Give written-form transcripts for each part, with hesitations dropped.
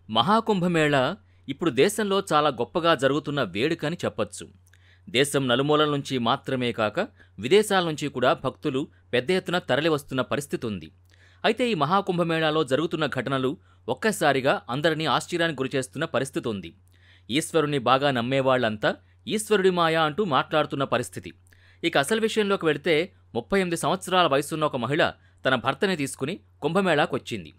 మహాకుంభమేళా ఇప్పుడు దేశంలో చాలా గొప్పగా జరుగుతున్న వేడుకని చెప్పొచ్చు. దేశం నలుమూలల నుంచి మాత్రమే కాక విదేశాల నుంచి కూడా భక్తులు పెద్ద ఎత్తున తరలివస్తున్న పరిస్థితి ఉంది. అయితే ఈ మహాకుంభమేళాలో జరుగుతున్న ఘటనలు ఒక్కసారిగా అందరినీ ఆశ్చర్యానికి గురిచేస్తున్న పరిస్థితి ఉంది. ఈశ్వరుని బాగా నమ్మేవాళ్లంతా ఈశ్వరుడి మాయ అంటూ మాట్లాడుతున్న పరిస్థితి. ఇక అసలు విషయంలోకి వెళితే 38 సంవత్సరాల వయసున్న ఒక మహిళ తన భర్తని తీసుకుని కుంభమేళాకొచ్చింది.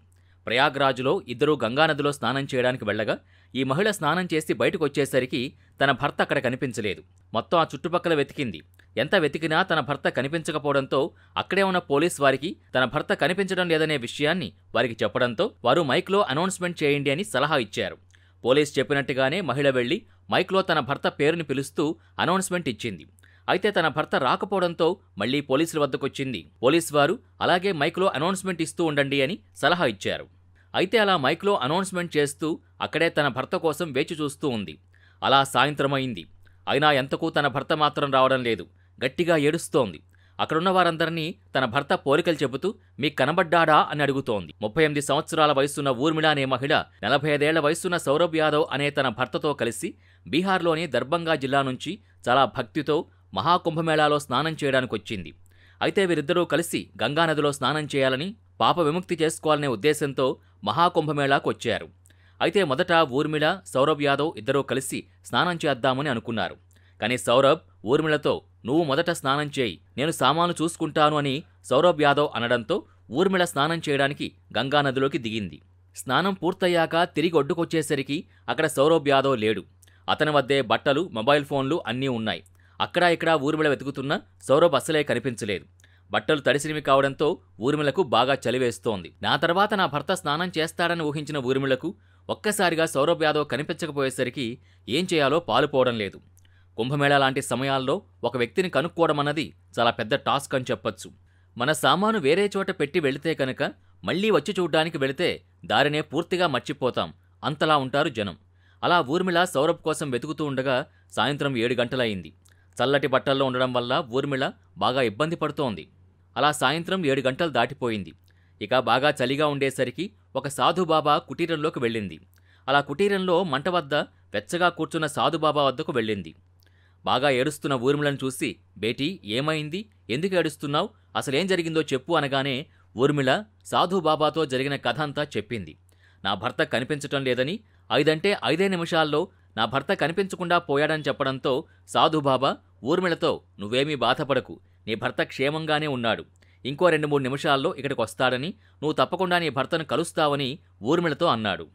ప్రయాగ్రాజ్లో ఇద్దరూ గంగానదిలో స్నానం చేయడానికి వెళ్లగా ఈ మహిళ స్నానం చేసి బయటకు వచ్చేసరికి తన భర్త అక్కడ కనిపించలేదు. మొత్తం ఆ చుట్టుపక్కల వెతికింది. ఎంత వెతికినా తన భర్త కనిపించకపోవడంతో అక్కడే ఉన్న పోలీస్ వారికి తన భర్త కనిపించడం లేదనే విషయాన్ని వారికి చెప్పడంతో వారు మైక్లో అనౌన్స్మెంట్ చేయండి అని సలహా ఇచ్చారు. పోలీస్ చెప్పినట్టుగానే మహిళ వెళ్లి మైక్లో తన భర్త పేరుని పిలుస్తూ అనౌన్స్మెంట్ ఇచ్చింది. అయితే తన భర్త రాకపోవడంతో మళ్లీ పోలీసుల వద్దకొచ్చింది. పోలీసు వారు అలాగే మైక్లో అనౌన్స్మెంట్ ఇస్తూ ఉండండి అని సలహా ఇచ్చారు. అయితే అలా మైక్లో అనౌన్స్మెంట్ చేస్తూ అక్కడే తన భర్త కోసం వేచి చూస్తూ ఉంది. అలా సాయంత్రమైంది. అయినా ఎంతకు తన భర్త మాత్రం రావడం లేదు. గట్టిగా ఏడుస్తోంది. అక్కడున్న వారందరినీ తన భర్త పోలికలు చెబుతూ మీకు కనబడ్డాడా అని అడుగుతోంది. 38 సంవత్సరాల వయసున్న ఊర్మిళ అనే మహిళ 45 ఏళ్ల వయసున్న సౌరభ్ యాదవ్ అనే తన భర్తతో కలిసి బీహార్లోని దర్భంగా జిల్లా నుంచి చాలా భక్తితో మహాకుంభమేళాలో స్నానం చేయడానికొచ్చింది. అయితే వీరిద్దరూ కలిసి గంగానదిలో స్నానం చేయాలని, పాప విముక్తి చేసుకోవాలనే ఉద్దేశంతో మహాకుంభమేళాకు వచ్చారు. అయితే మొదట ఊర్మిళ, సౌరభ్ యాదవ్ ఇద్దరూ కలిసి స్నానం చేద్దామని అనుకున్నారు. కానీ సౌరభ్ ఊర్మిళతో నువ్వు మొదట స్నానం చేయి, నేను సామాను చూసుకుంటాను అని సౌరభ్ యాదవ్ అనడంతో ఊర్మిళ స్నానం చేయడానికి గంగానదిలోకి దిగింది. స్నానం పూర్తయ్యాక తిరిగి ఒడ్డుకొచ్చేసరికి అక్కడ సౌరభ్ యాదవ్ లేడు. అతని వద్దే బట్టలు, మొబైల్ ఫోన్లు అన్నీ ఉన్నాయి. అక్కడా ఇక్కడా ఊర్మిళ వెతుకుతున్నా సౌరభ్ అసలే కనిపించలేదు. బట్టలు తడిసినవి కావడంతో ఊర్మిళకు బాగా చలివేస్తోంది. నా తర్వాత నా భర్త స్నానం చేస్తాడని ఊహించిన ఊర్మిళకు ఒక్కసారిగా సౌరభ్ యాదవ్ కనిపించకపోయేసరికి ఏం చేయాలో పాలుపోవడం లేదు. కుంభమేళా లాంటి సమయాల్లో ఒక వ్యక్తిని కనుక్కోవడం అన్నది చాలా పెద్ద టాస్క్ అని చెప్పొచ్చు. మన సామాను వేరే చోట పెట్టి వెళితే కనుక మళ్లీ వచ్చి చూడ్డానికి వెళితే దారినే పూర్తిగా మర్చిపోతాం. అంతలా ఉంటారు జనం. అలా ఊర్మిళ సౌరభ్ కోసం వెతుకుతూ ఉండగా సాయంత్రం 7 గంటలయింది. చల్లటి బట్టల్లో ఉండడం వల్ల ఊర్మిళ బాగా ఇబ్బంది పడుతోంది. అలా సాయంత్రం 7 గంటలు దాటిపోయింది. ఇక బాగా చలిగా ఉండేసరికి ఒక సాధుబాబా కుటీరంలోకి వెళ్ళింది. అలా కుటీరంలో మంట వద్ద వెచ్చగా కూర్చున్న సాధుబాబా వద్దకు వెళ్ళింది. బాగా ఏడుస్తున్న ఊర్మిళను చూసి బేటీ ఏమైంది, ఎందుకు ఏడుస్తున్నావు, అసలేం జరిగిందో చెప్పు అనగానే ఊర్మిళ సాధుబాబాతో జరిగిన కథ అంతా చెప్పింది. నా భర్త కనిపించటం లేదని, 5 అంటే 5 నిమిషాల్లో నా భర్త కనిపించకుండా పోయాడని చెప్పడంతో సాధుబాబా ఊర్మిళతో నువ్వేమీ బాధపడకు, నీ భర్త క్షేమంగానే ఉన్నాడు, ఇంకో 2-3 నిమిషాల్లో ఇక్కడికి వస్తాడని, నువ్వు తప్పకుండా నీ భర్తను కలుస్తావని ఊర్మిళతో అన్నాడు.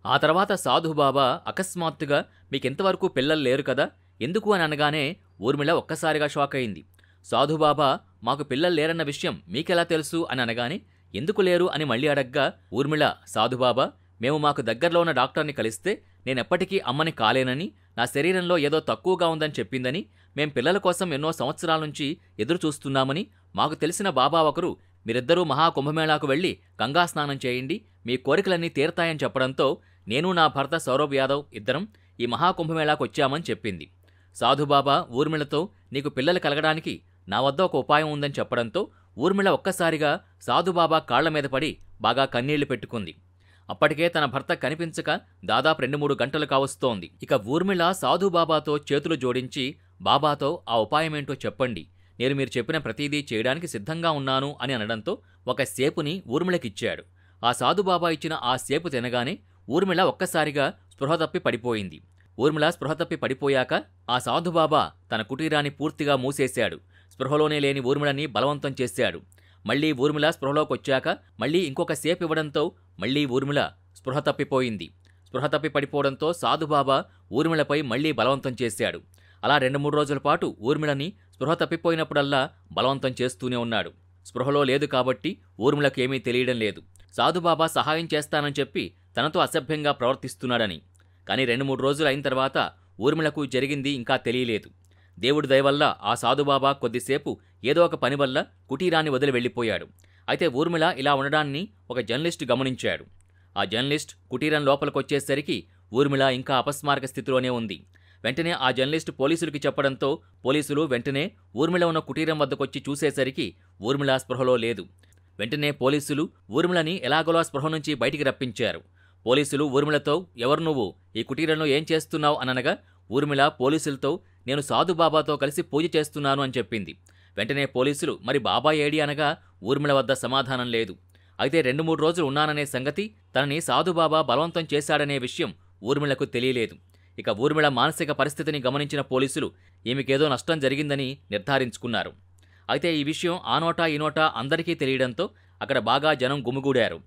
ఆ తర్వాత సాధుబాబా అకస్మాత్తుగా మీకింతవరకు పిల్లలు లేరు కదా, ఎందుకు అని అనగానే ఊర్మిళ ఒక్కసారిగా షాక్ అయింది. సాధుబాబా మాకు పిల్లలు లేరన్న విషయం మీకెలా తెలుసు అని అనగానే ఎందుకు లేరు అని మళ్లీ అడగ్గా ఊర్మిళ సాధుబాబా మేము మాకు దగ్గరలో ఉన్న డాక్టర్ని కలిస్తే నేనెప్పటికీ అమ్మని కాలేనని, నా శరీరంలో ఏదో తక్కువగా ఉందని చెప్పిందని, మేం పిల్లల కోసం ఎన్నో సంవత్సరాల నుంచి ఎదురు చూస్తున్నామని, మాకు తెలిసిన బాబా ఒకరు మీరిద్దరూ మహాకుంభమేళాకు వెళ్లి గంగా స్నానం చేయండి, మీ కోరికలన్నీ తీరతాయని చెప్పడంతో నేను నా భర్త సౌరభ్ యాదవ్ ఇద్దరం ఈ మహాకుంభమేళాకు వచ్చామని చెప్పింది. సాధుబాబా ఊర్మిళతో నీకు పిల్లలు కలగడానికి నా వద్ద ఒక ఉపాయం ఉందని చెప్పడంతో ఊర్మిళ ఒక్కసారిగా సాధుబాబా కాళ్ల మీద పడి బాగా కన్నీళ్లు పెట్టుకుంది. అప్పటికే తన భర్త కనిపించక దాదాపు 2-3 గంటలు కావస్తోంది. ఇక ఊర్మిళ సాధుబాబాతో చేతులు జోడించి బాబాతో ఆ ఉపాయమేంటో చెప్పండి, నేను మీరు చెప్పిన ప్రతిదీ చేయడానికి సిద్ధంగా ఉన్నాను అని అనడంతో ఒక సేపుని ఊర్మిళకిచ్చాడు. ఆ సాధుబాబా ఇచ్చిన ఆ సేపు తినగానే ఊర్మిళ ఒక్కసారిగా స్పృహ తప్పి పడిపోయింది. ఊర్మిళ స్పృహ తప్పి పడిపోయాక ఆ సాధుబాబా తన కుటీరాన్ని పూర్తిగా మూసేశాడు. స్పృహలోనే లేని ఊర్మిళని బలవంతం చేశాడు. మళ్లీ ఊర్మిళ స్పృహలోకొచ్చాక మళ్లీ ఇంకొక సేపు ఇవ్వడంతో మళ్లీ ఊర్మిళ స్పృహ తప్పిపోయింది. స్పృహ తప్పి పడిపోవడంతో సాధుబాబా ఊర్మిళపై మళ్లీ బలవంతం చేశాడు. అలా 2-3 రోజుల పాటు ఊర్మిళని స్పృహ తప్పిపోయినప్పుడల్లా బలవంతం చేస్తూనే ఉన్నాడు. స్పృహలో లేదు కాబట్టి ఊర్మిళకు ఏమీ తెలియడం లేదు. సాధుబాబా సహాయం చేస్తానని చెప్పి తనతో అసభ్యంగా ప్రవర్తిస్తున్నాడని. కానీ 2-3 రోజులు అయిన తర్వాత ఊర్మిళకు జరిగింది ఇంకా తెలియలేదు. దేవుడి దయవల్ల ఆ సాధుబాబా కొద్దిసేపు ఏదో ఒక పని వల్ల కుటీరాన్ని వదిలి వెళ్లిపోయాడు. అయితే ఊర్మిళ ఇలా ఉండడాన్ని ఒక జర్నలిస్ట్ గమనించాడు. ఆ జర్నలిస్ట్ కుటీరం లోపలికొచ్చేసరికి ఊర్మిళ ఇంకా అపస్మారక స్థితిలోనే ఉంది. వెంటనే ఆ జర్నలిస్ట్ పోలీసులకి చెప్పడంతో పోలీసులు వెంటనే ఊర్మిళ ఉన్న కుటీరం వద్దకొచ్చి చూసేసరికి ఊర్మిళ స్పృహలో లేదు. వెంటనే పోలీసులు ఊర్మిళని ఎలాగోలా స్పృహ నుంచి బయటికి రప్పించారు. పోలీసులు ఊర్మిళతో ఎవరు నువ్వు, ఈ కుటీరంలో ఏం చేస్తున్నావు అననగా ఊర్మిళ పోలీసులతో నేను సాధుబాబాతో కలిసి పూజ చేస్తున్నాను అని చెప్పింది. వెంటనే పోలీసులు మరి బాబా ఏడి అనగా ఊర్మిళ వద్ద సమాధానం లేదు. అయితే 2-3 రోజులు ఉన్నాననే సంగతి, తనని సాధుబాబా బలవంతం చేశాడనే విషయం ఊర్మిళకు తెలియలేదు. ఇక ఊర్మిళ మానసిక పరిస్థితిని గమనించిన పోలీసులు ఈమెకేదో నష్టం జరిగిందని నిర్ధారించుకున్నారు. అయితే ఈ విషయం ఆ నోటా ఈ నోటా అందరికీ తెలియడంతో అక్కడ బాగా జనం గుమిగూడారు.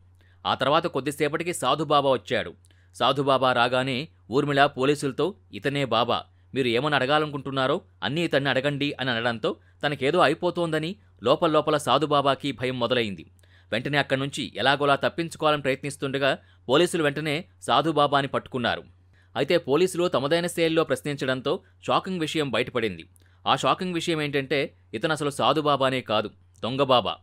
ఆ తర్వాత కొద్దిసేపటికి సాధుబాబా వచ్చాడు. సాధుబాబా రాగానే ఊర్మిళ పోలీసులతో ఇతనే బాబా, మీరు ఏమని అడగాలనుకుంటున్నారో అన్నీ ఇతన్ని అడగండి అని అనడంతో తనకేదో అయిపోతోందని లోపల సాధుబాబాకి భయం మొదలైంది. వెంటనే అక్కడి నుంచి ఎలాగోలా తప్పించుకోవాలని ప్రయత్నిస్తుండగా పోలీసులు వెంటనే సాధుబాబాని పట్టుకున్నారు. అయితే పోలీసులు తమదైన శైలిలో ప్రశ్నించడంతో షాకింగ్ విషయం బయటపడింది. ఆ షాకింగ్ విషయం ఏంటంటే ఇతను అసలు సాధుబాబానే కాదు, దొంగబాబా.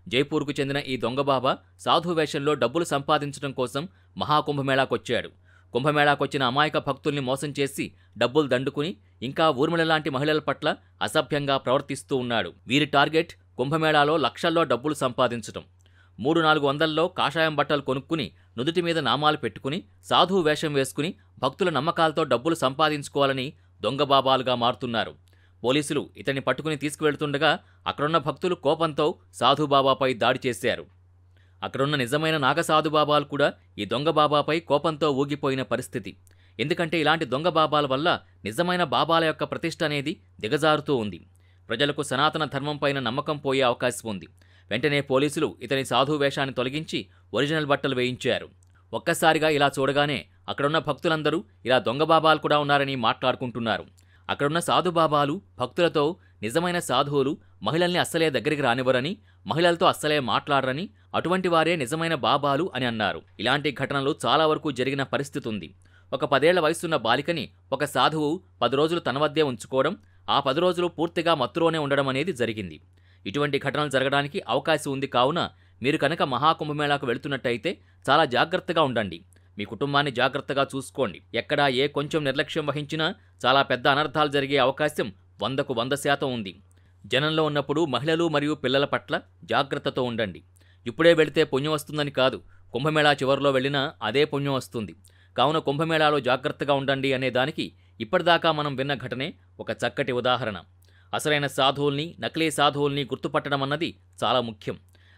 జైపూర్కు చెందిన ఈ దొంగబాబా సాధు వేషంలో డబ్బులు సంపాదించడం కోసం మహాకుంభమేళాకొచ్చాడు. కుంభమేళాకొచ్చిన అమాయక భక్తుల్ని మోసం చేసి డబ్బులు దండుకుని ఇంకా ఊర్మిళ లాంటి మహిళల పట్ల అసభ్యంగా ప్రవర్తిస్తూ ఉన్నాడు. వీరి టార్గెట్ కుంభమేళాలో లక్షల్లో డబ్బులు సంపాదించటం. 300-400లో కాషాయం బట్టలు కొనుక్కుని నుదుటి మీద నామాలు పెట్టుకుని సాధువు వేషం వేసుకుని భక్తుల నమ్మకాలతో డబ్బులు సంపాదించుకోవాలని దొంగబాబాలుగా మారుతున్నారు. పోలీసులు ఇతన్ని పట్టుకుని తీసుకువెళ్తుండగా అక్కడున్న భక్తులు కోపంతో సాధుబాబాపై దాడి చేశారు. అక్కడున్న నిజమైన నాగసాధుబాబాలు కూడా ఈ దొంగబాబాపై కోపంతో ఊగిపోయిన పరిస్థితి. ఎందుకంటే ఇలాంటి దొంగబాబాల వల్ల నిజమైన బాబాల యొక్క ప్రతిష్ట అనేది దిగజారుతూ ఉంది. ప్రజలకు సనాతన ధర్మంపైన నమ్మకం పోయే అవకాశం ఉంది. వెంటనే పోలీసులు ఇతని సాధు వేషాన్ని తొలగించి ఒరిజినల్ బట్టలు వేయించారు. ఒక్కసారిగా ఇలా చూడగానే అక్కడున్న భక్తులందరూ ఇలా దొంగబాబాలు కూడా ఉన్నారని మాట్లాడుకుంటున్నారు. అక్కడున్న సాధుబాబాలు భక్తులతో నిజమైన సాధువులు మహిళల్ని అస్సలే దగ్గరికి రానివ్వరని, మహిళలతో అస్సలే మాట్లాడరని, అటువంటి వారే నిజమైన బాబాలు అని అన్నారు. ఇలాంటి ఘటనలు చాలా వరకు జరిగిన పరిస్థితి ఉంది. ఒక 10 ఏళ్ల వయసున్న బాలికని ఒక సాధువు 10 రోజులు తన వద్దే ఉంచుకోవడం, ఆ 10 రోజులు పూర్తిగా మత్తులోనే ఉండడం అనేది జరిగింది. ఇటువంటి ఘటనలు జరగడానికి అవకాశం ఉంది. కావున మీరు కనుక మహాకుంభమేళాకు వెళుతున్నట్టయితే చాలా జాగ్రత్తగా ఉండండి. మీ కుటుంబాన్ని జాగ్రత్తగా చూసుకోండి. ఎక్కడా ఏ కొంచెం నిర్లక్ష్యం వహించినా చాలా పెద్ద అనర్థాలు జరిగే అవకాశం 100కు 100% ఉంది. జనంలో ఉన్నప్పుడు మహిళలు మరియు పిల్లల పట్ల జాగ్రత్తతో ఉండండి. ఇప్పుడే వెళితే పుణ్యం వస్తుందని కాదు, కుంభమేళా చివరిలో వెళ్ళినా అదే పుణ్యం వస్తుంది. కావున కుంభమేళాలో జాగ్రత్తగా ఉండండి అనే దానికి ఇప్పటిదాకా మనం విన్న ఘటనే ఒక చక్కటి ఉదాహరణ. అసలైన సాధువుల్ని, నకిలీ సాధువుల్ని గుర్తుపట్టడం అన్నది చాలా ముఖ్యం.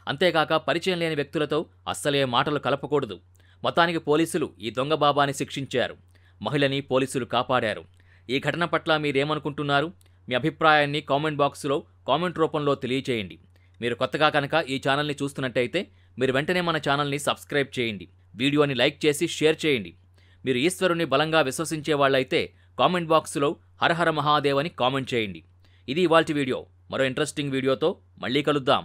అంతేకాక పరిచయం లేని వ్యక్తులతో అస్సలే మాటలు కలపకూడదు. మొత్తానికి పోలీసులు ఈ దొంగ బాబాని శిక్షించారు. మహిళని పోలీసులు కాపాడారు. ఈ ఘటన పట్ల మీరేమనుకుంటున్నారు? మీ అభిప్రాయాన్ని కామెంట్ బాక్సులో కామెంట్ రూపంలో తెలియచేయండి. మీరు కొత్తగా కనుక ఈ ఛానల్ని చూస్తున్నట్టయితే మీరు వెంటనే మన ఛానల్ని సబ్స్క్రైబ్ చేయండి. వీడియోని లైక్ చేసి షేర్ చేయండి. మీరు ఈశ్వరుని బలంగా విశ్వసించే వాళ్ళైతే కామెంట్ బాక్సులో హరహర మహాదేవ్ అని కామెంట్ చేయండి. ఇది ఇవాల్టి వీడియో. మరో ఇంట్రెస్టింగ్ వీడియోతో మళ్ళీ కలుద్దాం.